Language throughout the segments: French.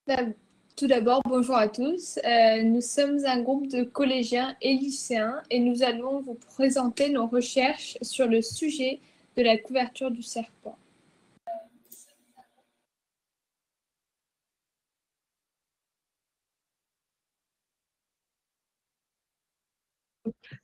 D'ab- Tout d'abord, bonjour à tous. Nous sommes un groupe de collégiens et lycéens et nous allons vous présenter nos recherches sur le sujet de la couverture du serpent.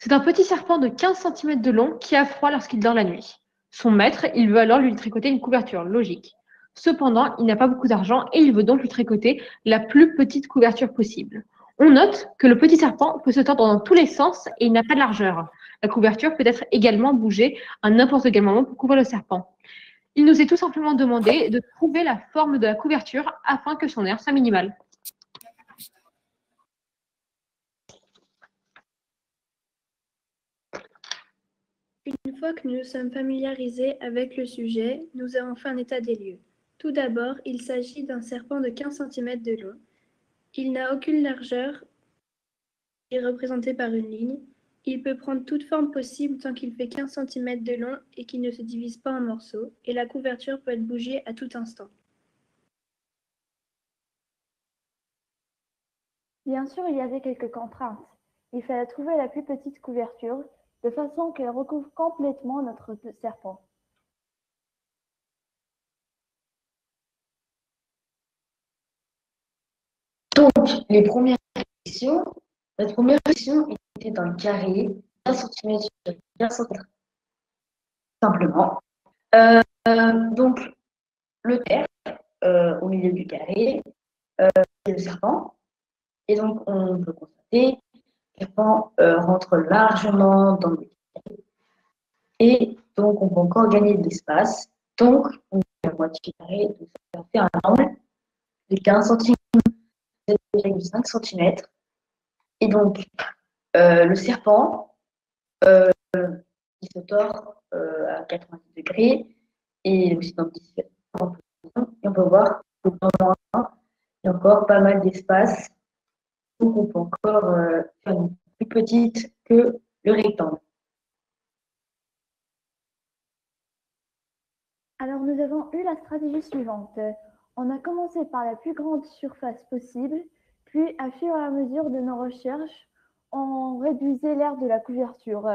C'est un petit serpent de 15 centimètres de long qui a froid lorsqu'il dort la nuit. Son maître, il veut alors lui tricoter une couverture, logique. Cependant, il n'a pas beaucoup d'argent et il veut donc lui tricoter la plus petite couverture possible. On note que le petit serpent peut se tordre dans tous les sens et il n'a pas de largeur. La couverture peut être également bougée à n'importe quel moment pour couvrir le serpent. Il nous est tout simplement demandé de trouver la forme de la couverture afin que son air soit minimal. Une fois que nous nous sommes familiarisés avec le sujet, nous avons fait un état des lieux. Tout d'abord, il s'agit d'un serpent de 15 centimètres de long. Il n'a aucune largeur, il est représenté par une ligne. Il peut prendre toute forme possible tant qu'il fait 15 centimètres de long et qu'il ne se divise pas en morceaux, et la couverture peut être bougée à tout instant. Bien sûr, il y avait quelques contraintes. Il fallait trouver la plus petite couverture, de façon qu'elle recouvre complètement notre serpent. Donc, les premières questions, notre première question était d'un carré, 15 cm sur 15 cm, simplement. Donc, le terre, au milieu du carré, c'est le serpent. Et donc, on peut constater que le serpent rentre largement dans le carré. Et donc, on peut encore gagner de l'espace. Donc, on a la moitié carré, donc ça fait un angle de 15 cm, 7,5 cm. Et donc, le serpent, il se tord à 90 degrés et aussi dans différentes positions. Et on peut voir que dans un, il y a encore pas mal d'espace, donc on peut encore faire une plus petite que le rectangle. Alors nous avons eu la stratégie suivante. On a commencé par la plus grande surface possible, puis à fur et à mesure de nos recherches, on réduisait l'aire de la couverture.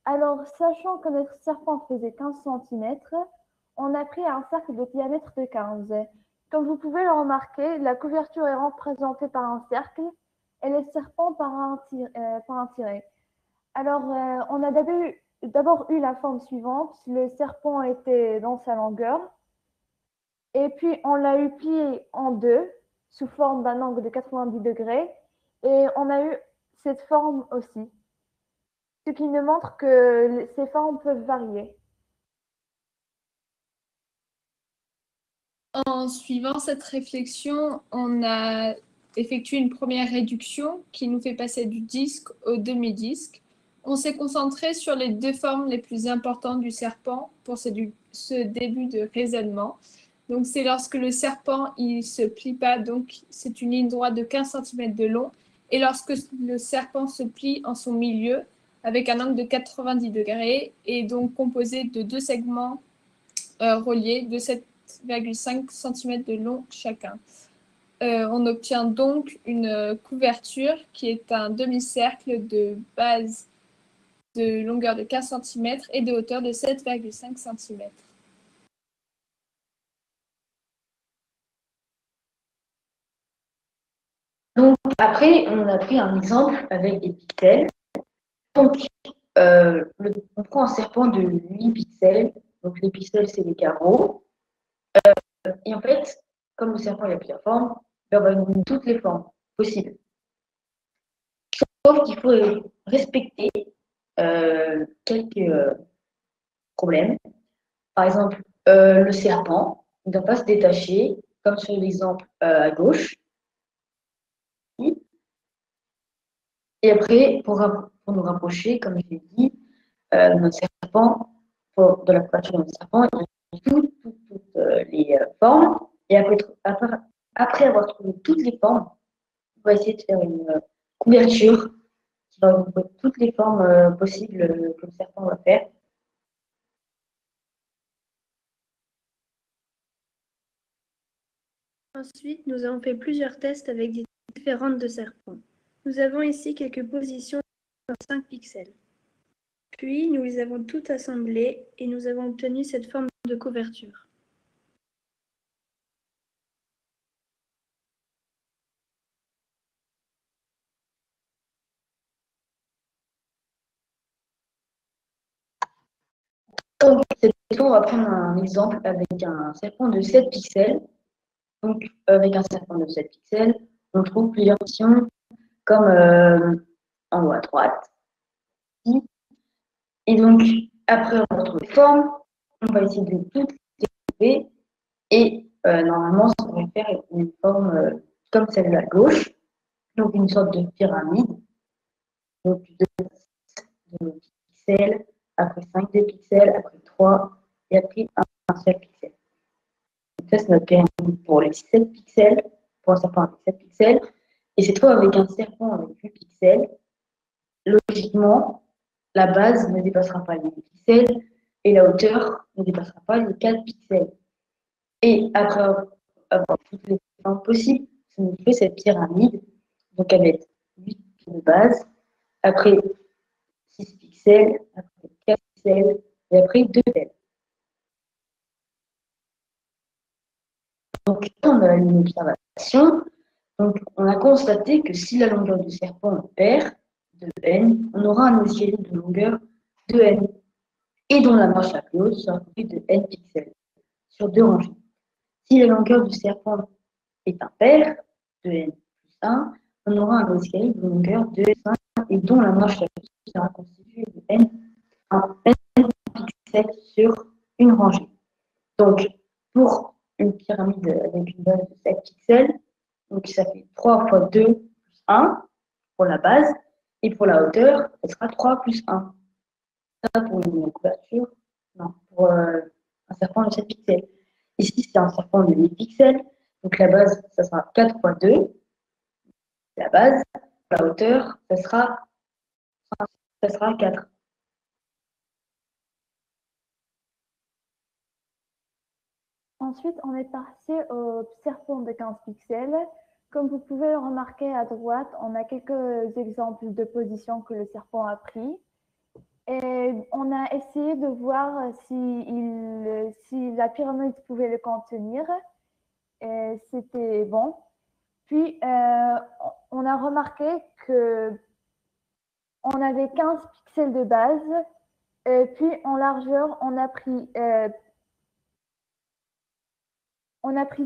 Alors, sachant que notre serpent faisait 15 cm, on a pris un cercle de diamètre de 15. Comme vous pouvez le remarquer, la couverture est représentée par un cercle et le serpent par un tiret. Alors, on a d'abord eu la forme suivante. Le serpent était dans sa longueur. Et puis, on l'a eu plié en deux sous forme d'un angle de 90 degrés. Et on a eu cette forme aussi. Ce qui nous montre que ces formes peuvent varier. En suivant cette réflexion, on a effectué une première réduction qui nous fait passer du disque au demi-disque. On s'est concentré sur les deux formes les plus importantes du serpent pour ce début de raisonnement. Donc, c'est lorsque le serpent il se plie pas, donc c'est une ligne droite de 15 cm de long, et lorsque le serpent se plie en son milieu avec un angle de 90 degrés et donc composé de deux segments reliés de 7,5 cm de long chacun. On obtient donc une couverture qui est un demi-cercle de base de longueur de 15 cm et de hauteur de 7,5 cm. Donc, après, on a pris un exemple avec des pixels. Donc, on prend un serpent de 8 pixels. Donc, les pixels, c'est les carreaux. Et en fait, comme le serpent il a plusieurs formes, on va nous donner toutes les formes possibles. Sauf qu'il faut respecter quelques problèmes. Par exemple, le serpent ne doit pas se détacher, comme sur l'exemple à gauche. Et après, pour nous rapprocher, comme je l'ai dit, notre serpent, de la couverture de notre serpent, il y a toutes les formes. Et après avoir trouvé toutes les formes, on va essayer de faire une couverture qui va regrouper toutes les formes possibles que le serpent va faire. Ensuite, nous avons fait plusieurs tests avec des différentes de serpents. Nous avons ici quelques positions de 5 pixels. Puis, nous les avons toutes assemblées et nous avons obtenu cette forme de couverture. Donc, cette question, on va prendre un exemple avec un serpent de 7 pixels. Donc, avec un serpent de 7 pixels, on trouve plusieurs options, comme en haut à droite. Et donc, après, on retrouve les formes. On va essayer de toutes les trouver. Et normalement, ça va faire une forme comme celle à gauche. Donc, une sorte de pyramide. Donc, de pixels, après 5 de pixels, après 3, et après un seul pixel. Donc, ça, c'est notre pyramide pour les 7 pixels, pour un serpent avec 7 pixels. Et cette fois, avec un serpent avec 8 pixels, logiquement, la base ne dépassera pas les 8 pixels et la hauteur ne dépassera pas les 4 pixels. Et après avoir toutes les formes possibles, ça nous fait cette pyramide. Donc, avec 8 de base, après 6 pixels, après 4 pixels, et après 2 pixels. Donc, on a une observation. Donc, on a constaté que si la longueur du serpent est paire de n, on aura un escalier de longueur de n, et dont la marche la plus haute sera composée de n pixels sur 2 rangées. Si la longueur du serpent est impaire de n plus 1, on aura un escalier de longueur de 5 et dont la marche la plus haute sera constituée de n pixels sur une rangée. Donc, pour une pyramide avec une base de 7 pixels, donc ça fait 3 fois 2 plus 1 pour la base, et pour la hauteur, ce sera 3 plus 1. Ça pour une couverture, non, pour un serpent de 7 pixels. Ici, c'est un serpent de 8 pixels, donc la base, ça sera 4 fois 2, la base, la hauteur, ça sera 4. Ensuite, on est passé au serpent de 15 pixels. Comme vous pouvez le remarquer à droite, on a quelques exemples de positions que le serpent a pris. Et on a essayé de voir si la pyramide pouvait le contenir. Et c'était bon. Puis, on a remarqué qu'on avait 15 pixels de base. Et puis, en largeur, on a pris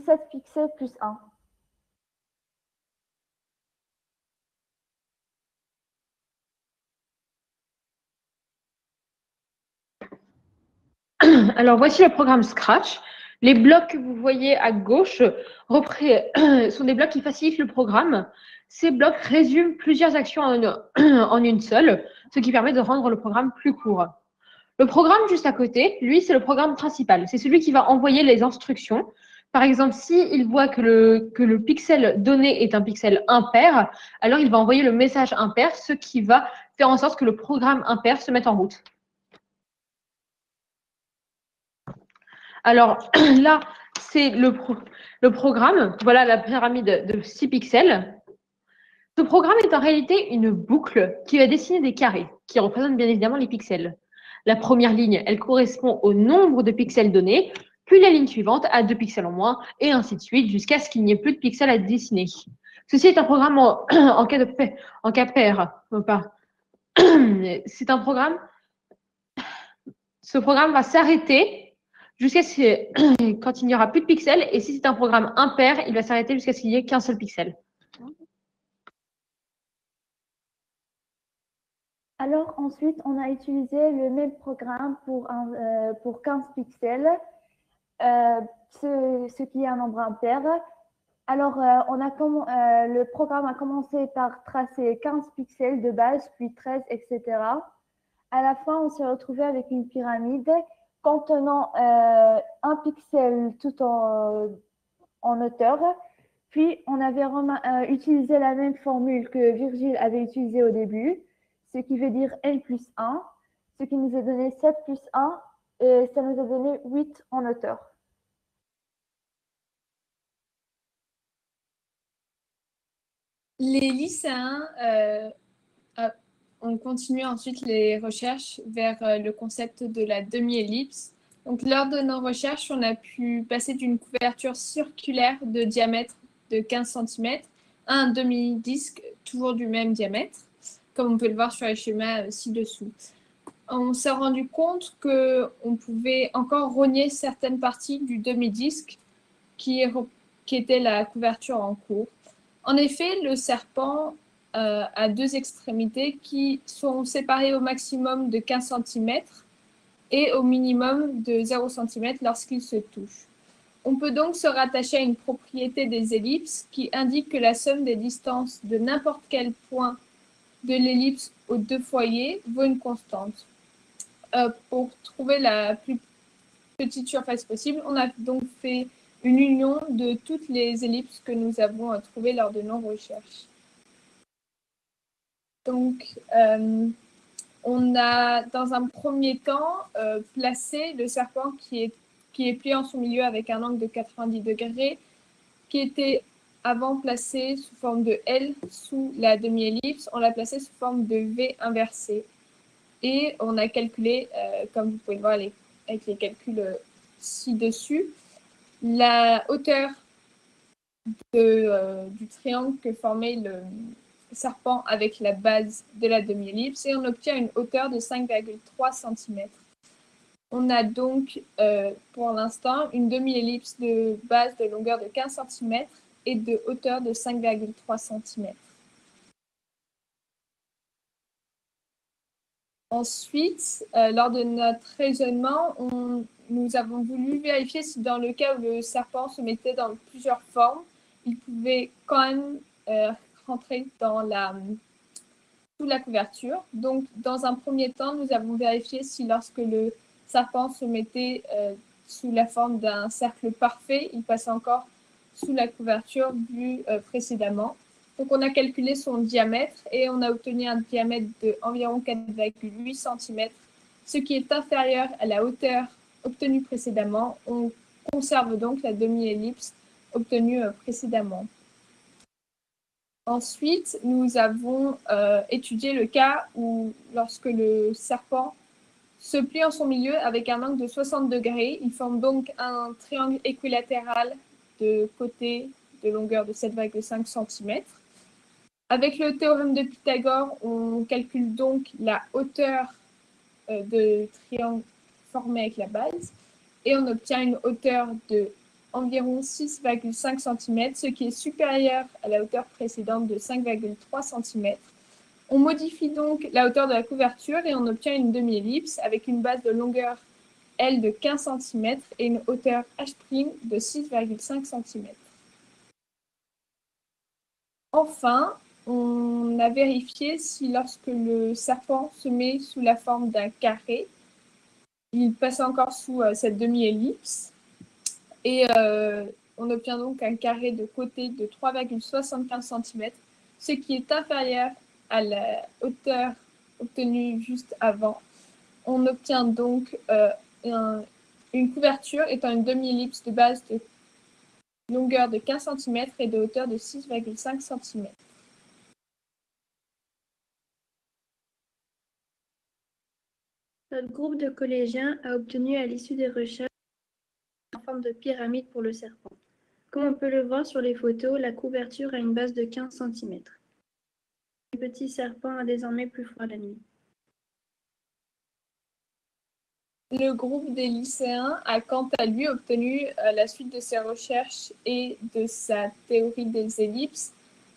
7 pixels plus 1. Alors, voici le programme Scratch. Les blocs que vous voyez à gauche sont des blocs qui facilitent le programme. Ces blocs résument plusieurs actions en une seule, ce qui permet de rendre le programme plus court. Le programme juste à côté, lui, c'est le programme principal. C'est celui qui va envoyer les instructions. Par exemple, s'il voit que le pixel donné est un pixel impair, alors il va envoyer le message impair, ce qui va faire en sorte que le programme impair se mette en route. Alors là, c'est le programme. Voilà la pyramide de 6 pixels. Ce programme est en réalité une boucle qui va dessiner des carrés, qui représentent bien évidemment les pixels. La première ligne, elle correspond au nombre de pixels donnés, puis la ligne suivante à 2 pixels en moins, et ainsi de suite, jusqu'à ce qu'il n'y ait plus de pixels à dessiner. Ceci est un programme en cas pair. C'est un programme. Ce programme va s'arrêter jusqu'à ce quand il n'y aura plus de pixels, et si c'est un programme impair, il va s'arrêter jusqu'à ce qu'il n'y ait qu'un seul pixel. Alors ensuite, on a utilisé le même programme pour 15 pixels, ce qui est un nombre impair. Alors, le programme a commencé par tracer 15 pixels de base, puis 13, etc. À la fin, on s'est retrouvé avec une pyramide contenant un pixel tout en hauteur. Puis, on avait utilisé la même formule que Virgile avait utilisée au début, ce qui veut dire n plus 1, ce qui nous a donné 7 plus 1, et ça nous a donné 8 en hauteur. Les lycéens ont continué ensuite les recherches vers le concept de la demi-ellipse. Donc, lors de nos recherches, on a ci passer d'une couverture circulaire de diamètre de 15 cm à un demi-disque toujours du même diamètre, comme on peut le voir sur les schémas ci-dessous. On s'est rendu compte qu'on pouvait encore rogner certaines parties du demi-disque qui était la couverture en cours. En effet, le serpent a deux extrémités qui sont séparées au maximum de 15 cm et au minimum de 0 cm lorsqu'ils se touchent. On peut donc se rattacher à une propriété des ellipses qui indique que la somme des distances de n'importe quel point de l'ellipse aux deux foyers vaut une constante. Pour trouver la plus petite surface possible, on a donc fait une union de toutes les ellipses que nous avons trouvées lors de nos recherches. Donc, on a dans un premier temps placé le serpent qui est plié en son milieu avec un angle de 90 degrés, qui était avant placé sous forme de L sous la demi-ellipse. On l'a placé sous forme de V inversé. Et on a calculé, comme vous pouvez le voir avec les calculs ci-dessus, la hauteur du triangle que formait le serpent avec la base de la demi-ellipse et on obtient une hauteur de 5,3 cm. On a donc pour l'instant une demi-ellipse de base de longueur de 15 cm et de hauteur de 5,3 cm. Ensuite, lors de notre raisonnement, nous avons voulu vérifier si dans le cas où le serpent se mettait dans plusieurs formes, il pouvait quand même rentrer sous la couverture. Donc, dans un premier temps, nous avons vérifié si lorsque le serpent se mettait sous la forme d'un cercle parfait, il passait encore sous la couverture vue précédemment. Donc, on a calculé son diamètre et on a obtenu un diamètre d'environ 4,8 cm, ce qui est inférieur à la hauteur obtenue précédemment. On conserve donc la demi-ellipse obtenue précédemment. Ensuite, nous avons étudié le cas où, lorsque le serpent se plie en son milieu avec un angle de 60 degrés, il forme donc un triangle équilatéral de côté de longueur de 7,5 cm. Avec le théorème de Pythagore, on calcule donc la hauteur de triangle formé avec la base et on obtient une hauteur de environ 6,5 cm, ce qui est supérieur à la hauteur précédente de 5,3 cm. On modifie donc la hauteur de la couverture et on obtient une demi-ellipse avec une base de longueur L de 15 cm et une hauteur H' de 6,5 cm. Enfin, on a vérifié si lorsque le serpent se met sous la forme d'un carré, il passe encore sous cette demi-ellipse. Et on obtient donc un carré de côté de 3,75 cm, ce qui est inférieur à la hauteur obtenue juste avant. On obtient donc une couverture étant une demi-ellipse de base de longueur de 15 cm et de hauteur de 6,5 cm. Notre groupe de collégiens a obtenu à l'issue des recherches en forme de pyramide pour le serpent. Comme on peut le voir sur les photos, la couverture a une base de 15 cm. Le petit serpent a désormais plus froid la nuit. Le groupe des lycéens a quant à lui obtenu, à la suite de ses recherches et de sa théorie des ellipses,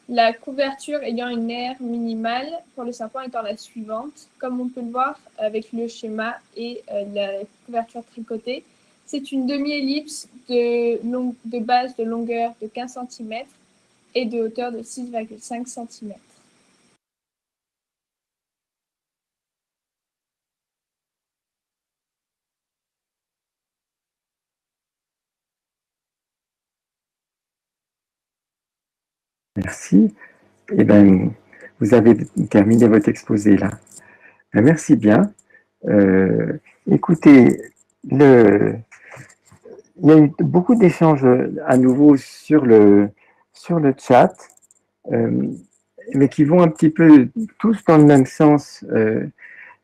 la couverture ayant une aire minimale pour le serpent étant la suivante. Comme on peut le voir avec le schéma et la couverture tricotée, c'est une demi-ellipse de base de longueur de 15 cm et de hauteur de 6,5 cm. Merci. Eh bien, vous avez terminé votre exposé là. Merci bien. Écoutez, il y a eu beaucoup d'échanges à nouveau sur le chat. mais qui vont un petit peu tous dans le même sens.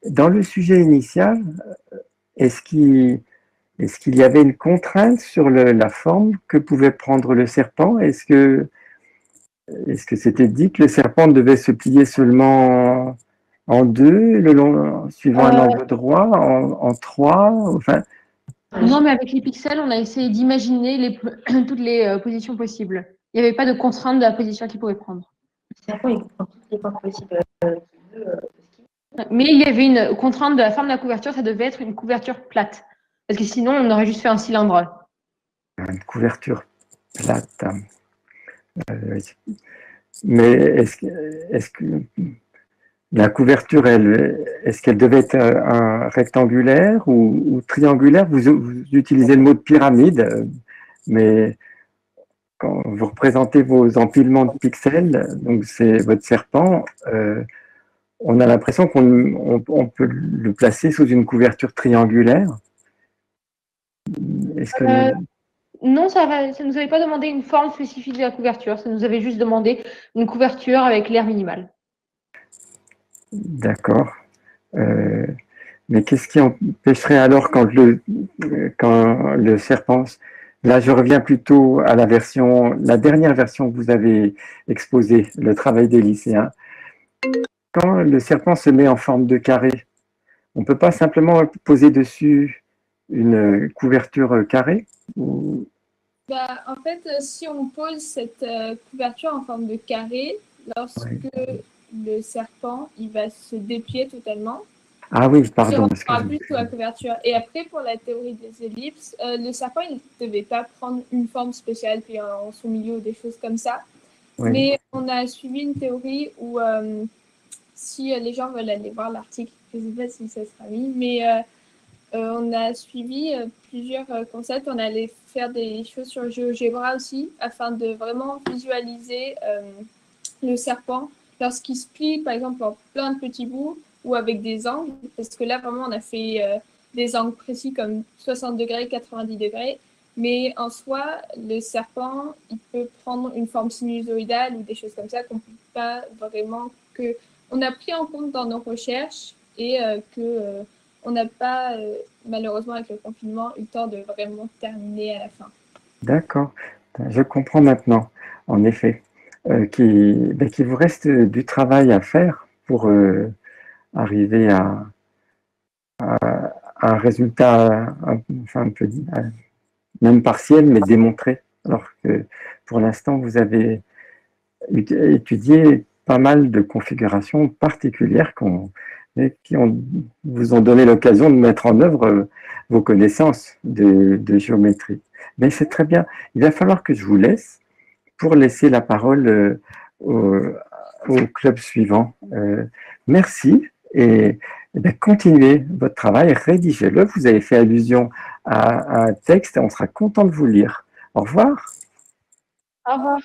Dans le sujet initial, est-ce qu'il y avait une contrainte sur la forme que pouvait prendre le serpent? Est-ce que c'était dit que le serpent devait se plier seulement en deux, suivant un angle droit, en trois, enfin, Non, mais avec les pixels, on a essayé d'imaginer toutes les positions possibles. Il n'y avait pas de contrainte de la position qu'il pouvait prendre. Le serpent, il prend toutes les formes possibles qu'il veut. Mais il y avait une contrainte de la forme de la couverture, ça devait être une couverture plate. Parce que sinon, on aurait juste fait un cylindre. une couverture plate. Mais est-ce que la couverture, est-ce qu'elle devait être un rectangulaire ou triangulaire? Vous utilisez le mot de pyramide, mais quand vous représentez vos empilements de pixels, donc c'est votre serpent, on a l'impression qu'on peut le placer sous une couverture triangulaire. Est-ce que... Non, ça ne nous avait pas demandé une forme spécifique de la couverture, ça nous avait juste demandé une couverture avec l'air minimal. D'accord. Mais qu'est-ce qui empêcherait alors quand le serpent... Là, je reviens plutôt à la dernière version que vous avez exposée, le travail des lycéens. Quand le serpent se met en forme de carré, on ne peut pas simplement poser dessus une couverture carrée Bah, en fait, si on pose cette couverture en forme de carré, lorsque le serpent il va se déplier totalement, Ah oui, il pardon. ne sera plus sous la couverture. Et après, pour la théorie des ellipses, le serpent il ne devait pas prendre une forme spéciale, puis en son milieu ou des choses comme ça. Oui. Mais on a suivi une théorie où, si les gens veulent aller voir l'article, je ne sais pas si ça sera mis, mais on a suivi plusieurs concepts. On allait faire des choses sur GeoGebra aussi, afin de vraiment visualiser le serpent lorsqu'il se plie, par exemple, en plein de petits bouts ou avec des angles, parce que là, vraiment, on a fait des angles précis comme 60 degrés, 90 degrés. Mais en soi, le serpent, il peut prendre une forme sinusoïdale ou des choses comme ça qu'on ne peut pas vraiment... On a pris en compte dans nos recherches et on n'a pas, malheureusement, avec le confinement, eu le temps de vraiment terminer à la fin. D'accord, je comprends maintenant, en effet, qu'il vous reste du travail à faire pour arriver à un résultat enfin, un peu même partiel, mais démontré. Alors que pour l'instant, vous avez étudié pas mal de configurations particulières qui vous ont donné l'occasion de mettre en œuvre vos connaissances de géométrie. Mais c'est très bien. Il va falloir que je vous laisse pour laisser la parole au club suivant. Merci et continuez votre travail, rédigez-le. Vous avez fait allusion à un texte et on sera content de vous lire. Au revoir. Au revoir.